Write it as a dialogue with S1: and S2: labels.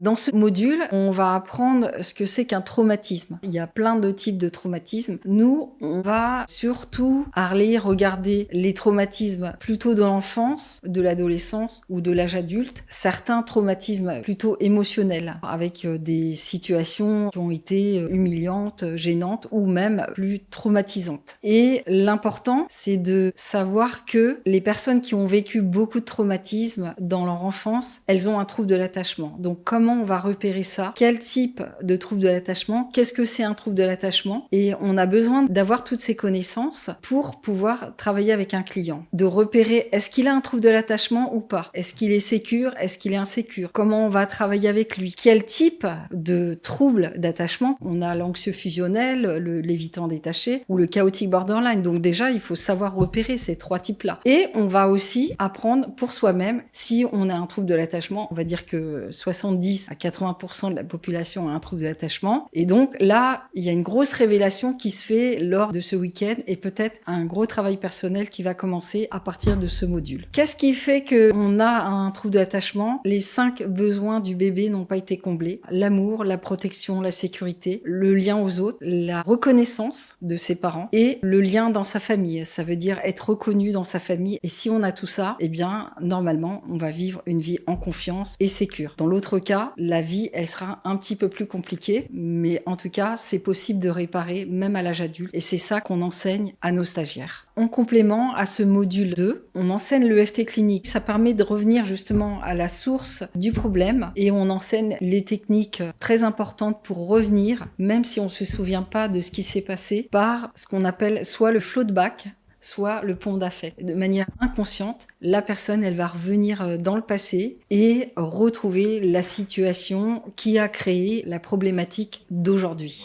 S1: Dans ce module, on va apprendre ce que c'est qu'un traumatisme. Il y a plein de types de traumatismes. Nous, on va surtout regarder les traumatismes plutôt de l'enfance, de l'adolescence ou de l'âge adulte. Certains traumatismes plutôt émotionnels, avec des situations qui ont été humiliantes, gênantes ou même plus traumatisantes. Et l'important, c'est de savoir que les personnes qui ont vécu beaucoup de traumatismes dans leur enfance, elles ont un trouble de l'attachement. Donc, comment on va repérer ça? Quel type de trouble de l'attachement? Qu'est-ce que c'est un trouble de l'attachement? Et on a besoin d'avoir toutes ces connaissances pour pouvoir travailler avec un client. De repérer, est-ce qu'il a un trouble de l'attachement ou pas? Est-ce qu'il est sécure? Est-ce qu'il est insécure? Comment on va travailler avec lui? Quel type de trouble d'attachement? On a l'anxieux fusionnel, l'évitant détaché ou le chaotique borderline. Donc déjà, il faut savoir repérer ces trois types-là. Et on va aussi apprendre pour soi-même si on a un trouble de l'attachement. On va dire que 70 à 80% de la population a un trouble de l'attachement. Et donc là, il y a une grosse révélation qui se fait lors de ce week-end et peut-être un gros travail personnel qui va commencer à partir de ce module. Qu'est-ce qui fait qu'on a un trouble d'attachement? Les 5 besoins du bébé n'ont pas été comblés. L'amour, la protection, la sécurité, le lien aux autres, la reconnaissance de ses parents et le lien dans sa famille. Ça veut dire être reconnu dans sa famille. Et si on a tout ça, eh bien, normalement, on va vivre une vie en confiance et sécure. Dans l'autre cas, la vie, elle sera un petit peu plus compliquée, mais en tout cas, c'est possible de réparer même à l'âge adulte. Et c'est ça qu'on enseigne à nos stagiaires. En complément à ce module 2, on enseigne l'EFT clinique. Ça permet de revenir justement à la source du problème et on enseigne les techniques très importantes pour revenir, même si on ne se souvient pas de ce qui s'est passé, par ce qu'on appelle soit le flow back, soit le pont d'affect. De manière inconsciente, la personne, elle va revenir dans le passé et retrouver la situation qui a créé la problématique d'aujourd'hui.